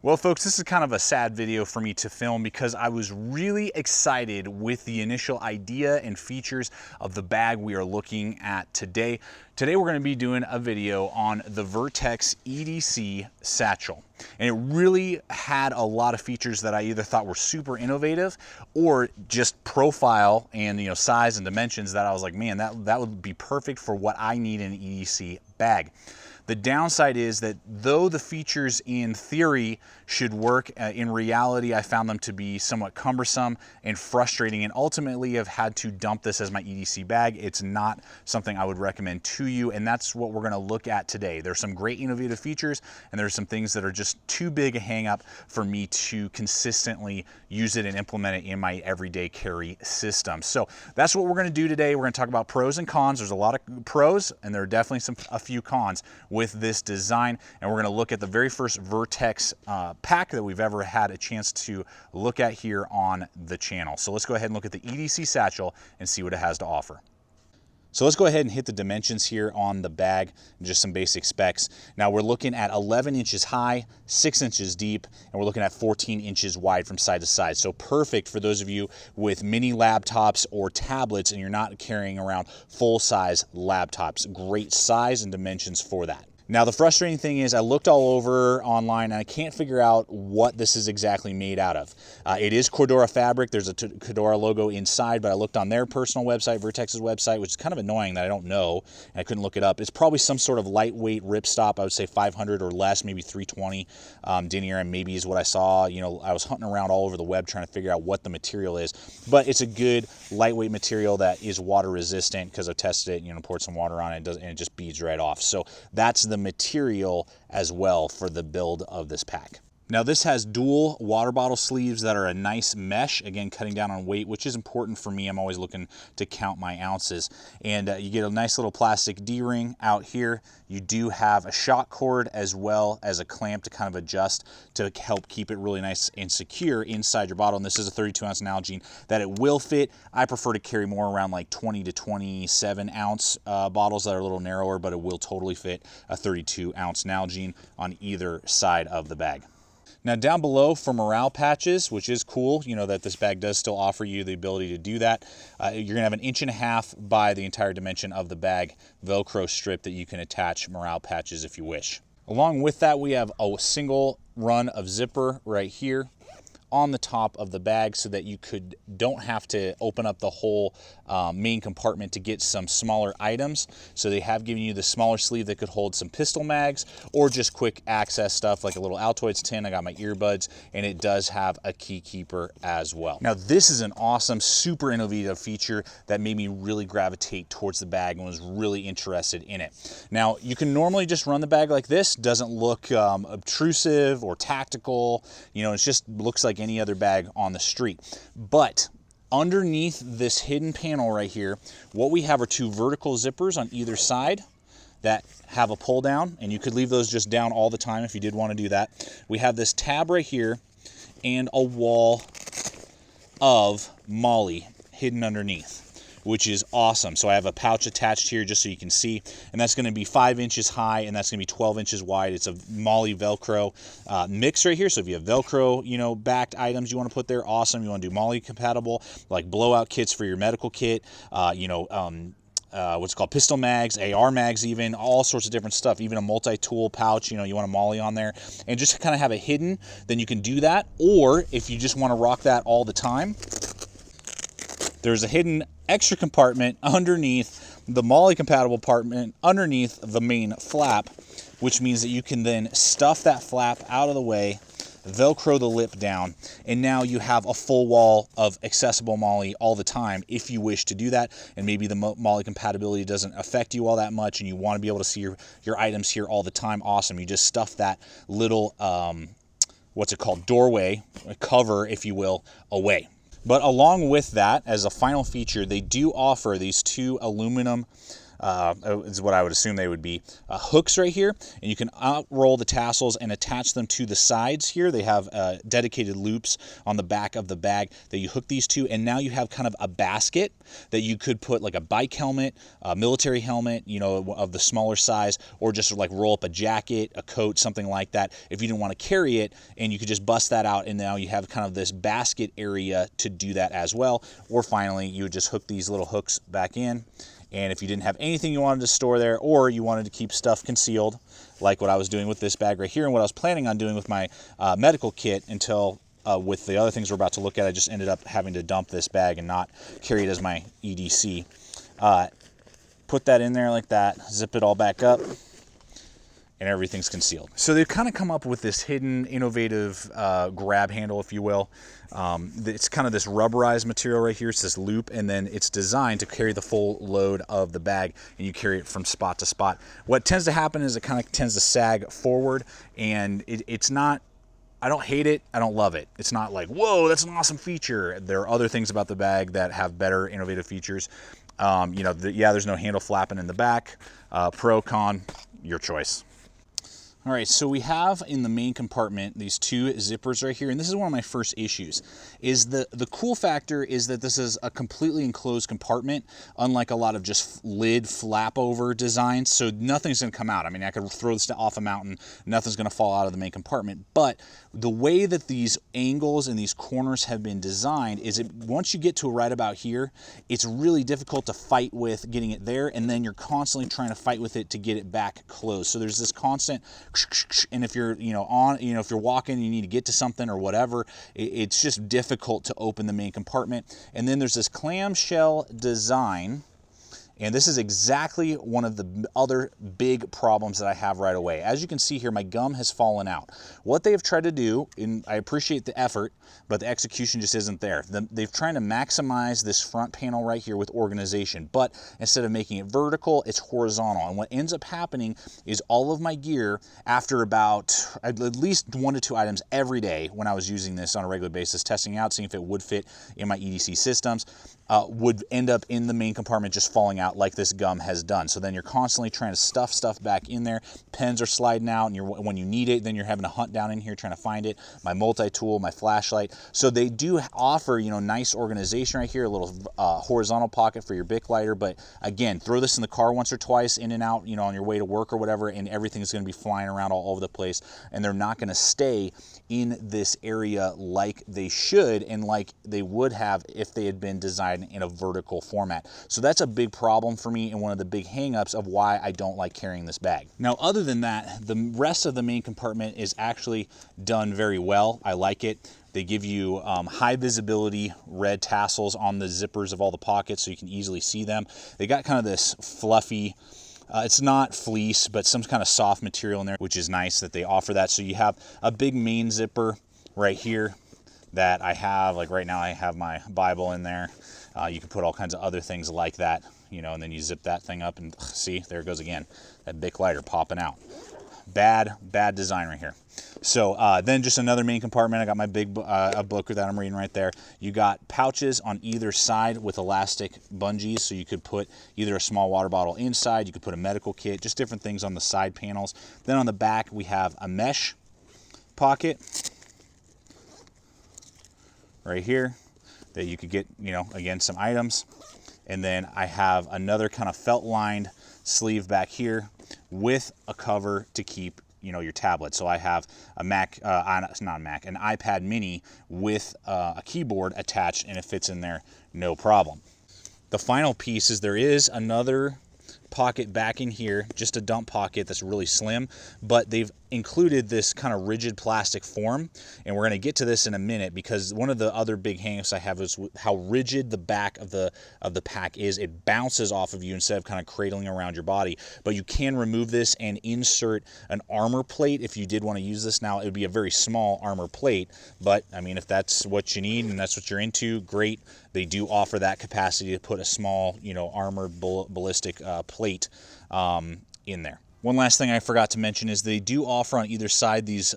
Well, folks, this is kind of a sad video for me to film because I was really excited with the initial idea and features of the bag we are looking at today. Today, we're going to be doing a video on the Vertx EDC Satchel. And it really had a lot of features that I either thought were super innovative or just profile and size and dimensions that I was like, man, that would be perfect for what I need in an EDC bag. The downside is that though the features in theory should work, in reality I found them to be somewhat cumbersome and frustrating, and ultimately have had to dump this as my EDC bag. It's not something I would recommend to you, and that's what we're going to look at today. There's some great innovative features, and there's some things that are just too big a hang up for me to consistently use it and implement it in my everyday carry system. So that's what we're going to do today. We're going to talk about pros and cons. There's a lot of pros, and there are definitely a few cons with this design, and we're going to look at the very first Vertx pack that we've ever had a chance to look at here on the channel. So let's go ahead and look at the EDC Satchel and see what it has to offer. So let's go ahead and hit the dimensions here on the bag, and just some basic specs. Now we're looking at 11 inches high, 6 inches deep, and we're looking at 14 inches wide from side to side. So perfect for those of you with mini laptops or tablets and you're not carrying around full-size laptops. Great size and dimensions for that. Now the frustrating thing is I looked all over online and I can't figure out what this is exactly made out of. It is Cordura fabric. There's a Cordura logo inside, but I looked on their personal website, Vertx's website, which is kind of annoying that I don't know and I couldn't look it up. It's probably some sort of lightweight ripstop. I would say 500 or less, maybe 320 denier, and maybe is what I saw. I was hunting around all over the web trying to figure out what the material is, but it's a good lightweight material that is water resistant because I've tested it, poured some water on it, and it just beads right off. So that's the material as well for the build of this pack. Now this has dual water bottle sleeves that are a nice mesh, again cutting down on weight, which is important for me. I'm always looking to count my ounces. And you get a nice little plastic D-ring out here. You do have a shock cord as well as a clamp to kind of adjust to help keep it really nice and secure inside your bottle. And this is a 32-ounce Nalgene that it will fit. I prefer to carry more around like 20 to 27-ounce bottles that are a little narrower, but it will totally fit a 32-ounce Nalgene on either side of the bag. Now down below for morale patches, which is cool, that this bag does still offer you the ability to do that. You're gonna have an 1.5 inches by the entire dimension of the bag Velcro strip that you can attach morale patches if you wish. Along with that, we have a single run of zipper right here on the top of the bag so that you don't have to open up the whole main compartment to get some smaller items. So they have given you the smaller sleeve that could hold some pistol mags or just quick access stuff like a little Altoids tin. I got my earbuds, and it does have a key keeper as well. Now this is an awesome, super innovative feature that made me really gravitate towards the bag and was really interested in it. Now you can normally just run the bag like this. Doesn't look obtrusive or tactical. It just looks like any other bag on the street. But underneath this hidden panel right here, what we have are two vertical zippers on either side that have a pull down, and you could leave those just down all the time if you did want to do that. We have this tab right here and a wall of MOLLE hidden underneath, which is awesome. So I have a pouch attached here just so you can see, and that's going to be 5 inches high and that's going to be 12 inches wide. It's a MOLLE Velcro mix right here. So if you have Velcro, backed items you want to put there, awesome. You want to do MOLLE compatible, like blowout kits for your medical kit, what's called pistol mags, AR mags, even all sorts of different stuff, even a multi-tool pouch, you want a MOLLE on there, and just kind of have it hidden, then you can do that. Or if you just want to rock that all the time, there's a hidden extra compartment underneath the MOLLE compatible compartment underneath the main flap, which means that you can then stuff that flap out of the way, Velcro the lip down, and now you have a full wall of accessible MOLLE all the time if you wish to do that. And maybe the MOLLE compatibility doesn't affect you all that much and you want to be able to see your items here all the time. Awesome. You just stuff that little what's it called, doorway, a cover if you will, away. But along with that, as a final feature, they do offer these two aluminum is what I would assume they would be, hooks right here, and you can out-roll the tassels and attach them to the sides here. They have dedicated loops on the back of the bag that you hook these to, and now you have kind of a basket that you could put like a bike helmet, a military helmet, you know, of the smaller size, or just like roll up a jacket, a coat, something like that if you didn't want to carry it, and you could just bust that out, and now you have kind of this basket area to do that as well. Or finally, you would just hook these little hooks back in, and if you didn't have anything you wanted to store there, or you wanted to keep stuff concealed, like what I was doing with this bag right here, and what I was planning on doing with my medical kit until with the other things we're about to look at, I just ended up having to dump this bag and not carry it as my EDC. Put that in there like that, zip it all back up, and everything's concealed. So they've kind of come up with this hidden, innovative grab handle, if you will. It's kind of this rubberized material right here. It's this loop, and then it's designed to carry the full load of the bag, and you carry it from spot to spot. What tends to happen is it kind of tends to sag forward, and it's not, I don't hate it, I don't love it. It's not like, whoa, that's an awesome feature. There are other things about the bag that have better innovative features. You know, yeah, there's no handle flapping in the back. Pro, con, your choice. All right, so we have in the main compartment these two zippers right here, and this is one of my first issues. Is the cool factor is that this is a completely enclosed compartment, unlike a lot of just lid flap over designs, so nothing's gonna come out. I mean, I could throw this off a mountain, nothing's gonna fall out of the main compartment, but the way that these angles and these corners have been designed is once you get to right about here, it's really difficult to fight with getting it there, and then you're constantly trying to fight with it to get it back closed. So there's this constant, and if you're, if you're walking and you need to get to something or whatever, it's just difficult to open the main compartment. And then there's this clamshell design, and this is exactly one of the other big problems that I have right away. As you can see here, my gum has fallen out. What they have tried to do, and I appreciate the effort, but the execution just isn't there. They've tried to maximize this front panel right here with organization, but instead of making it vertical, it's horizontal. And what ends up happening is all of my gear, after about at least 1 to 2 items every day when I was using this on a regular basis, testing out, seeing if it would fit in my EDC systems, would end up in the main compartment just falling out like this gum has done. So then you're constantly trying to stuff stuff back in there. Pens are sliding out, and when you need it, then you're having to hunt down in here trying to find it. My multi-tool, my flashlight. So they do offer, nice organization right here, a little horizontal pocket for your Bic lighter. But again, throw this in the car once or twice, in and out, on your way to work or whatever, and everything's going to be flying around all over the place, and they're not going to stay in this area like they should and like they would have if they had been designed in a vertical format. So that's a big problem for me and one of the big hangups of why I don't like carrying this bag. Now, other than that, the rest of the main compartment is actually done very well. I like it. They give you high visibility red tassels on the zippers of all the pockets so you can easily see them. They got kind of this fluffy, it's not fleece, but some kind of soft material in there, which is nice that they offer that. So you have a big main zipper right here that I have, like right now I have my Bible in there. You can put all kinds of other things like that, and then you zip that thing up and see, there it goes again. That Bic lighter popping out. Bad design right here. So then just another main compartment. I got my big book that I'm reading right there. You got pouches on either side with elastic bungees, so you could put either a small water bottle inside, you could put a medical kit, just different things on the side panels. Then on the back we have a mesh pocket right here that you could get, again, some items. And then I have another kind of felt lined sleeve back here with a cover to keep your tablet. So I have a Mac, it's not a Mac, an iPad mini with a keyboard attached, and it fits in there no problem. The final piece is there is another pocket back in here, just a dump pocket that's really slim, but they've included this kind of rigid plastic form, and we're going to get to this in a minute, because one of the other big hangups I have is how rigid the back of the pack is. It bounces off of you instead of kind of cradling around your body. But you can remove this and insert an armor plate if you did want to use this. Now, it would be a very small armor plate, but I mean, if that's what you need and that's what you're into, great. They do offer that capacity to put a small, armored ballistic plate in there. One last thing I forgot to mention is they do offer on either side these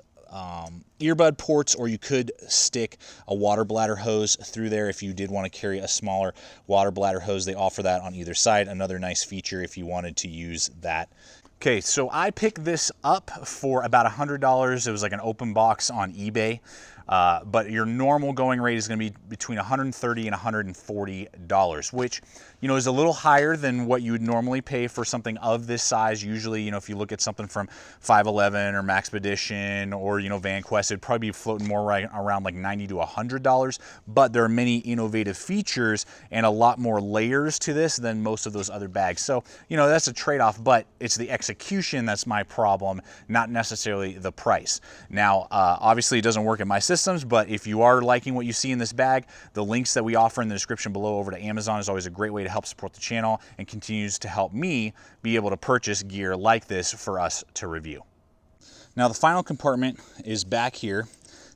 earbud ports, or you could stick a water bladder hose through there if you did want to carry a smaller water bladder hose. They offer that on either side. Another nice feature if you wanted to use that. Okay, so I picked this up for about $100. It was like an open box on eBay. But your normal going rate is going to be between $130 and $140, which, you know, is a little higher than what you would normally pay for something of this size. Usually, you know, if you look at something from 511 or Maxpedition or, you know, VanQuest, it'd probably be floating more right around like $90 to $100. But there are many innovative features and a lot more layers to this than most of those other bags. So, you know, that's a trade-off, but it's the execution that's my problem, not necessarily the price. Now, obviously, it doesn't work in my systems, but if you are liking what you see in this bag, the links that we offer in the description below over to Amazon is always a great way to help support the channel and continues to help me be able to purchase gear like this for us to review. Now, the final compartment is back here.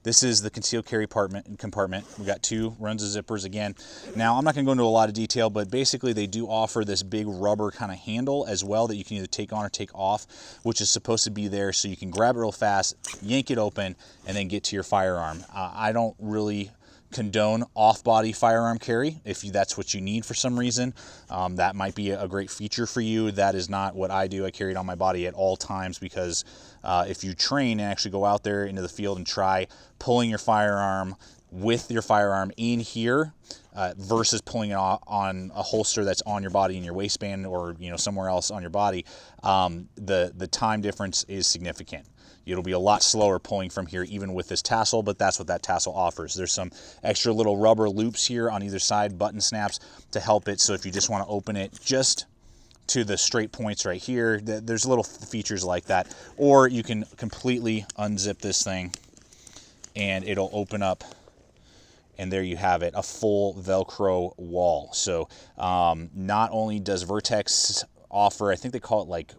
This is the concealed carry compartment. We got two runs of zippers again. Now, I'm not going to go into a lot of detail, but basically they do offer this big rubber kind of handle as well that you can either take on or take off, which is supposed to be there so you can grab it real fast, yank it open, and then get to your firearm. I don't really condone off-body firearm carry. If that's what you need for some reason, that might be a great feature for you. That is not what I do. I carry it on my body at all times because if you train and actually go out there into the field and try pulling your firearm with your firearm in here versus pulling it on a holster that's on your body in your waistband or, you know, somewhere else on your body, the time difference is significant. It'll be a lot slower pulling from here even with this tassel, but that's what that tassel offers. There's some extra little rubber loops here on either side, button snaps to help it. So if you just want to open it just to the straight points right here, there's little features like that. Or you can completely unzip this thing and it'll open up, and there you have it, a full Velcro wall. So not only does Vertx offer, I think they call it like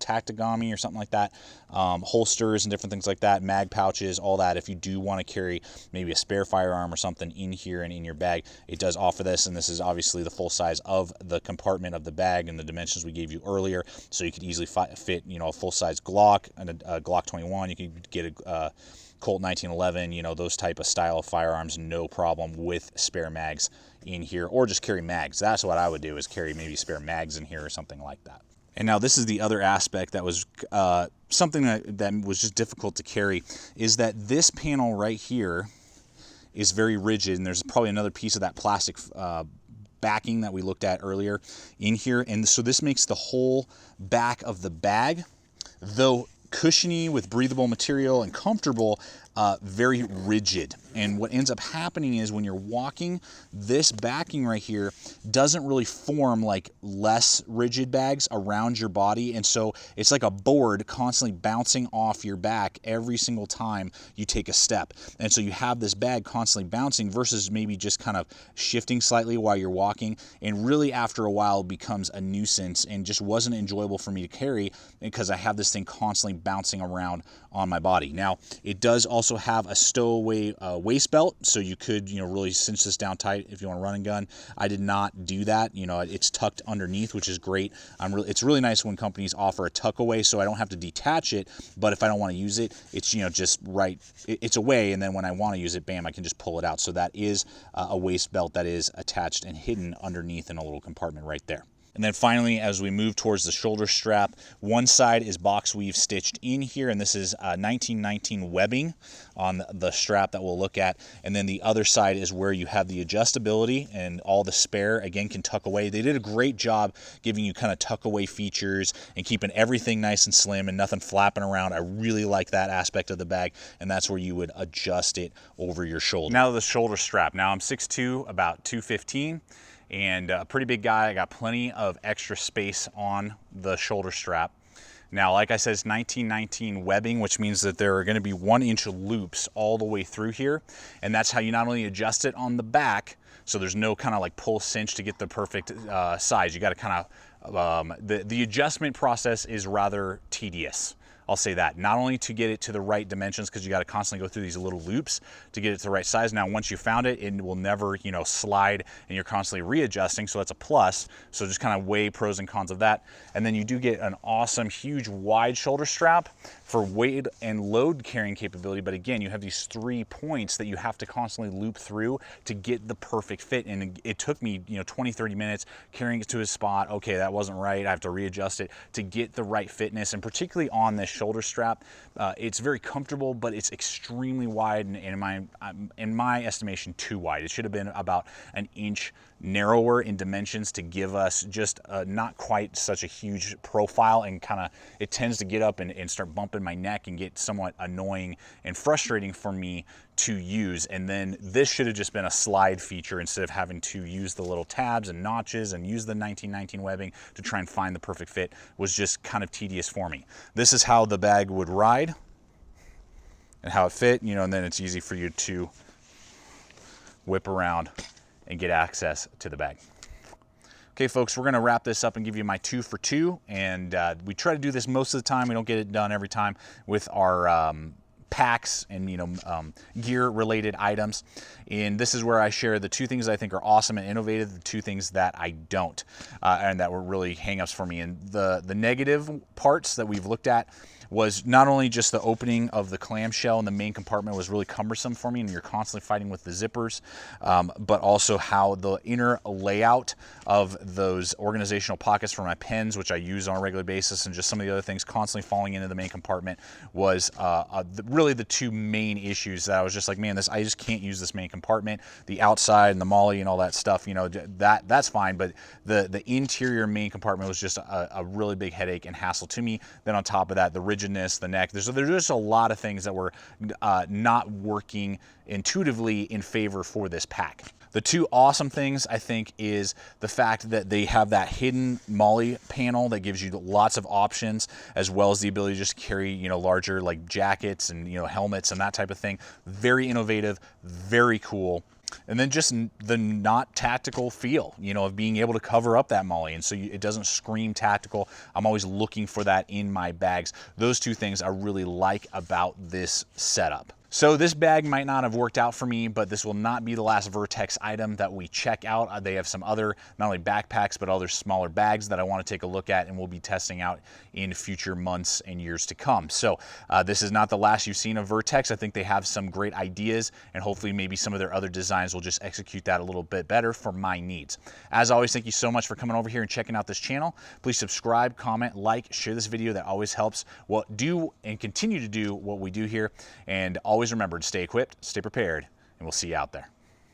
tactigami or something like that, holsters and different things like that, mag pouches, all that. If you do want to carry maybe a spare firearm or something in here and in your bag, it does offer this. And this is obviously the full size of the compartment of the bag and the dimensions we gave you earlier. So you could easily fit, you know, a full size Glock and a Glock 21. You could get a Colt 1911, you know, those type of style of firearms, no problem with spare mags in here, or just carry mags. That's what I would do, is carry maybe spare mags in here or something like that. And now this is the other aspect that was something that was just difficult to carry, is that this panel right here is very rigid, and there's probably another piece of that plastic backing that we looked at earlier in here. And so this makes the whole back of the bag, though cushiony with breathable material and comfortable, very rigid. And what ends up happening is when you're walking, this backing right here doesn't really form like less rigid bags around your body. And so it's like a board constantly bouncing off your back every single time you take a step. And so you have this bag constantly bouncing versus maybe just kind of shifting slightly while you're walking. And really after a while becomes a nuisance and just wasn't enjoyable for me to carry because I have this thing constantly bouncing around on my body. Now, it does also have a stowaway waist belt, so you could, you know, really cinch this down tight if you want to run and gun. I did not do that. You know, it's tucked underneath, which is great. It's really nice when companies offer a tuck away, so I don't have to detach it. But if I don't want to use it, it's, you know, just right. It's away, and then when I want to use it, bam, I can just pull it out. So that is a waist belt that is attached and hidden underneath in a little compartment right there. And then finally, as we move towards the shoulder strap, one side is box weave stitched in here, and this is 1919 webbing on the strap that we'll look at. And then the other side is where you have the adjustability and all the spare, again, can tuck away. They did a great job giving you kind of tuck away features and keeping everything nice and slim and nothing flapping around. I really like that aspect of the bag, and that's where you would adjust it over your shoulder. Now the shoulder strap. Now I'm 6'2", about 215. And a pretty big guy. I got plenty of extra space on the shoulder strap. Now, like I said, it's 1919 webbing, which means that there are going to be 1-inch loops all the way through here. And that's how you not only adjust it on the back, so there's no kind of like pull cinch to get the perfect size. You got to kind of, the adjustment process is rather tedious. I'll say that. Not only to get it to the right dimensions, because you got to constantly go through these little loops to get it to the right size. Now, once you found it, it will never, you know, slide, and you're constantly readjusting, so that's a plus. So just kind of weigh pros and cons of that. And then you do get an awesome, huge, wide shoulder strap for weight and load carrying capability. But again, you have these 3 points that you have to constantly loop through to get the perfect fit. And it took me, you know, 20, 30 minutes carrying it to a spot. Okay, that wasn't right. I have to readjust it to get the right fitness. And particularly on this shoulder strap, it's very comfortable, but it's extremely wide, and in my estimation, too wide. It should have been about an inch narrower in dimensions to give us just not quite such a huge profile, and kind of it tends to get up and start bumping my neck and get somewhat annoying and frustrating for me to use. And then this should have just been a slide feature instead of having to use the little tabs and notches and use the 1919 webbing to try and find the perfect fit. Was just kind of tedious for me. This is how the bag would ride and how it fit, you know, and then it's easy for you to whip around and get access to the bag. Okay, folks, we're gonna wrap this up and give you my 2 for 2. And we try to do this most of the time. We don't get it done every time with our packs and, you know, gear related items. And this is where I share the 2 things I think are awesome and innovative, the 2 things that I don't, and that were really hangups for me. And the negative parts that we've looked at was not only just the opening of the clamshell in the main compartment was really cumbersome for me, and you're constantly fighting with the zippers, but also how the inner layout of those organizational pockets for my pens, which I use on a regular basis, and just some of the other things constantly falling into the main compartment was really the 2 main issues that I was just like, man, I just can't use this main compartment. The outside and the molly and all that stuff, you know, that's fine, but the interior main compartment was just a really big headache and hassle to me. Then on top of that, the rigidness, the neck, there's just a lot of things that were not working intuitively in favor for this pack. The 2 awesome things, I think, is the fact that they have that hidden molly panel that gives you lots of options, as well as the ability to just carry, you know, larger like jackets and, you know, helmets and that type of thing. Very innovative, very cool. And then just the not tactical feel, you know, of being able to cover up that molly, and so it doesn't scream tactical. I'm always looking for that in my bags. Those 2 things I really like about this setup. So this bag might not have worked out for me, but this will not be the last Vertx item that we check out. They have some other, not only backpacks, but other smaller bags that I want to take a look at, and we'll be testing out in future months and years to come. So this is not the last you've seen of Vertx. I think they have some great ideas, and hopefully maybe some of their other designs will just execute that a little bit better for my needs. As always, thank you so much for coming over here and checking out this channel. Please subscribe, comment, like, share this video. That always helps do and continue to do what we do here. And always remember to stay equipped, stay prepared, and we'll see you out there.